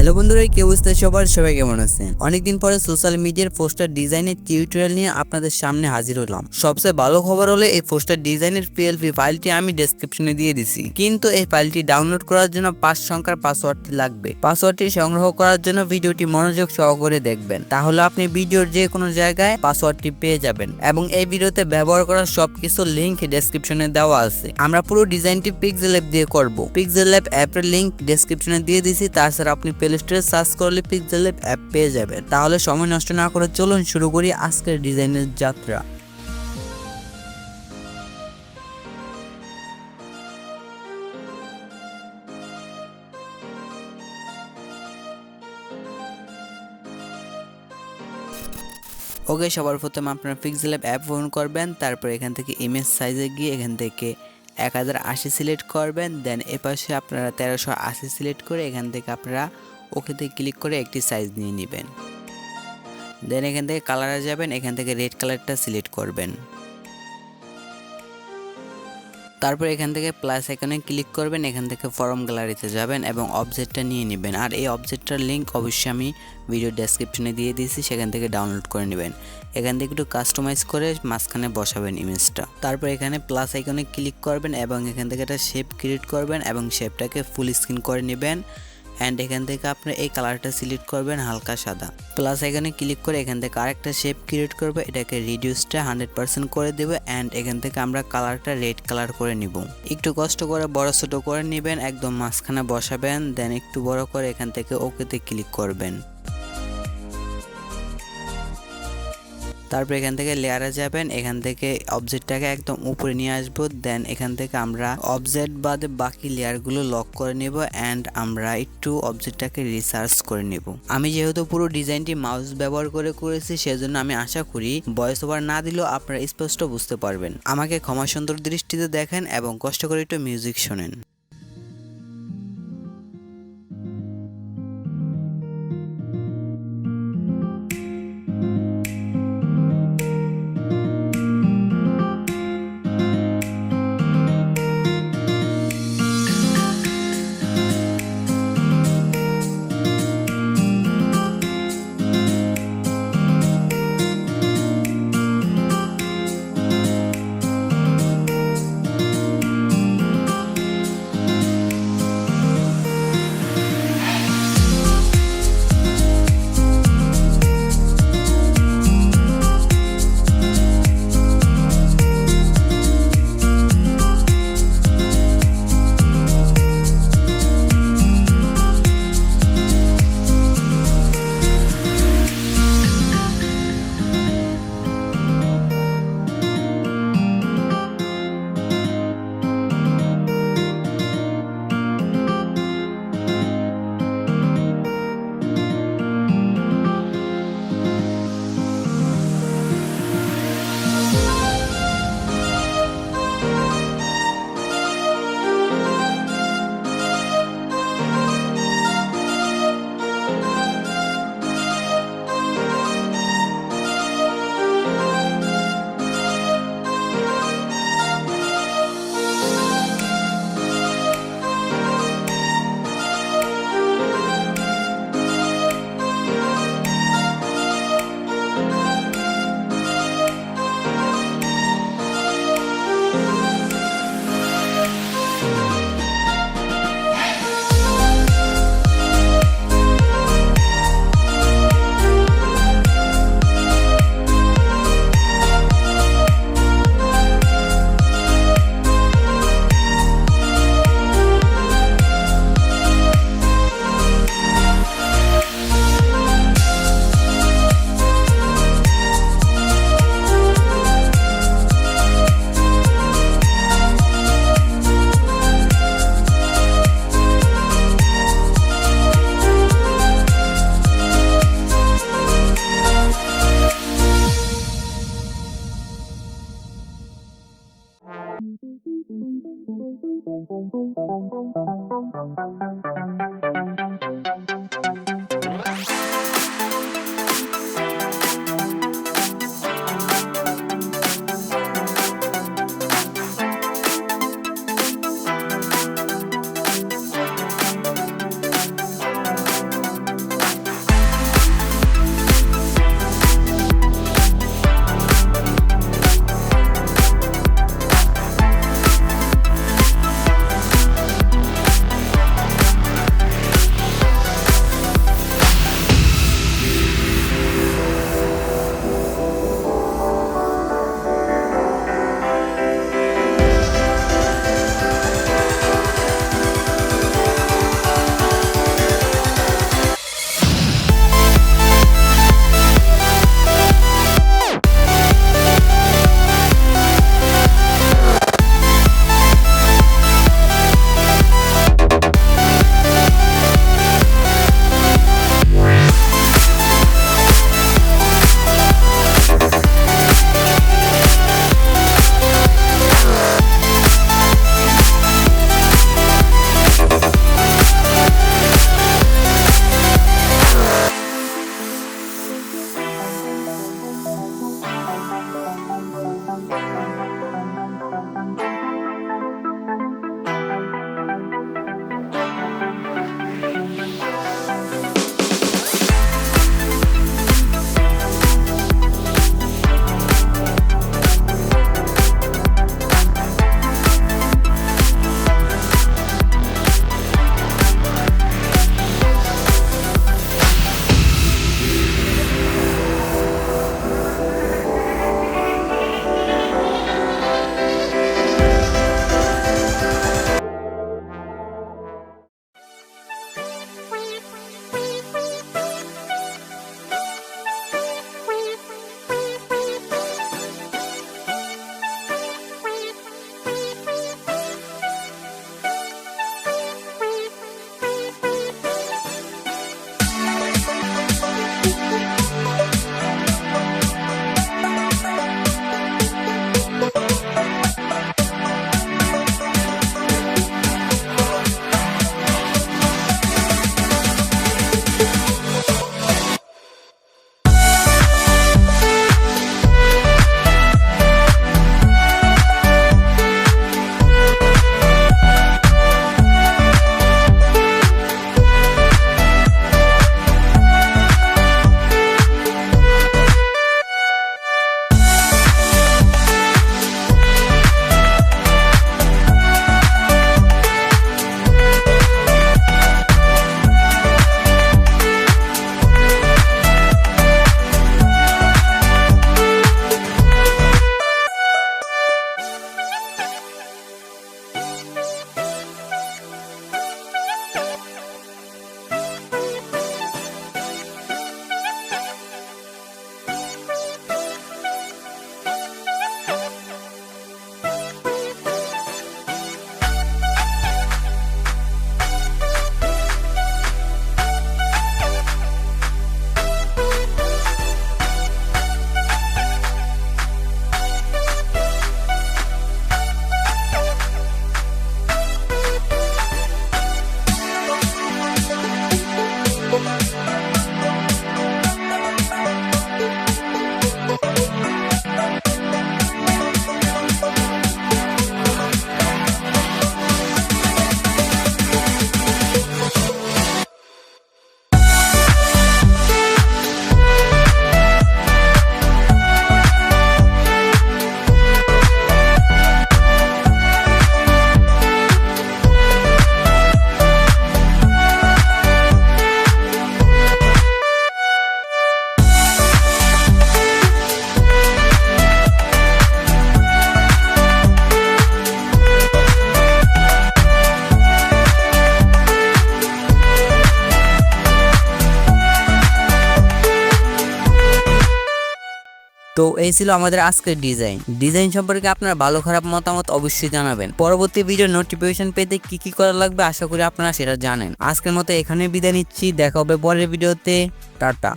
Hello বন্ধুরা, কি অবস্থা সবাই কেমন আছেন? অনেকদিন পরে সোশ্যাল মিডিয়ার পোস্টার ডিজাইনের টিউটোরিয়াল নিয়ে আপনাদের সামনে হাজির হলাম। সবচেয়ে ভালো খবর হলো এই পোস্টার ডিজাইনের পিএলপি ফাইলটি আমি ডেসক্রিপশনে দিয়ে দিছি, কিন্তু এই ফাইলটি ডাউনলোড করার জন্য 5 সংখ্যার পাসওয়ার্ডটি লাগবে। পাসওয়ার্ডটি সংগ্রহ করার জন্য ভিডিওটি মনোযোগ সহকারে দেখবেন, তাহলে আপনি ভিডিওর যে কোনো জায়গায় পাসওয়ার্ডটি পেয়ে যাবেন। এবং এই ভিডিওতে ব্যবহার করা সবকিছু লিংক ডেসক্রিপশনে দেওয়া আছে। আমরা পুরো ডিজাইনটি পিক্সেল অ্যাপ দিয়ে করব। পিক্সেল অ্যাপ অ্যাপের লিংক ডেসক্রিপশনে দিয়ে দিছি। তাছাড়া আপনি প্লে স্টোরে সার্চ করলে পিক্সেল অ্যাপ পেয়ে যাবেন। তাহলে সময় নষ্ট না করে চলুন শুরু করি আজকের ডিজাইনের যাত্রা। ওকে, সবার প্রথমে আপনারা পিক্সেল অ্যাপ ওপেন করবেন। তারপর এখান থেকে ইমেজ সাইজে গিয়ে এখান থেকে 1080 সিলেক্ট করবেন। দেন এপাশে আপনারা 1380 সিলেক্ট করে এখান থেকে আপনারা ওকেতে ক্লিক করে একটি সাইজ নিয়ে নেবেন। দেন এখান থেকে কালারে যাবেন, এখান থেকে রেড কালারটা সিলেক্ট করবেন। তারপর এখান থেকে প্লাস আইকনে ক্লিক করবেন, এখান থেকে ফর্ম গ্যালারিতে যাবেন এবং অবজেক্টটা নিয়ে নেবেন। আর এই অবজেক্টটার লিঙ্ক অবশ্যই আমি ভিডিও ডেসক্রিপশনে দিয়ে দিয়েছি, সেখান থেকে ডাউনলোড করে নেবেন। এখান থেকে একটু কাস্টমাইজ করে মাঝখানে বসাবেন ইমেজটা। তারপর এখানে প্লাস আইকনে ক্লিক করবেন এবং এখান থেকে একটা শেপ ক্রিয়েট করবেন এবং শেপটাকে ফুল স্ক্রিন করে নেবেন। অ্যান্ড এখান থেকে আপনি এই কালারটা সিলেক্ট করবেন হালকা সাদা। প্লাস এখানে ক্লিক করে এখান থেকে আরেকটা শেপ ক্রিয়েট করবে, এটাকে রিডিউসটা 100% করে দেবে। অ্যান্ড এখান থেকে আমরা কালারটা রেড কালার করে নিব। একটু কষ্ট করে বড় ছোট করে নেবেন, একদম মাঝখানে বসাবেন। দেন একটু বড় করে এখান থেকে ওকেতে ক্লিক করবেন। তারপর এখান থেকে লেয়ারে যাবেন, এখান থেকে অবজেক্টটাকে একদম উপরে নিয়ে আসবো। দেন এখান থেকে আমরা অবজেক্ট বাদে বাকি লেয়ারগুলো লক করে নেব। অ্যান্ড আমরা একটু অবজেক্টটাকে রিসার্চ করে নেব। আমি যেহেতু পুরো ডিজাইনটি মাউস ব্যবহার করে করেছি, সেজন্য আমি আশা করি ভয়েস ওভার না দিলেও আপনারা স্পষ্ট বুঝতে পারবেন। আমাকে ক্ষমা সুন্দর দৃষ্টিতে দেখেন এবং কষ্ট করে একটু মিউজিক শোনেন। তো এই ছিল আমাদের আজকের ডিজাইন সম্পর্কে আপনার ভালো খারাপ মতামত অবশ্যই জানাবেন। পরবর্তী ভিডিও নোটিফিকেশন পেতে কি করা লাগবে আশা করি আপনারা সেটা জানেন। আজকের মতো এখানে বিদায় নিচ্ছি, দেখা হবে পরের ভিডিওতে। টাটা।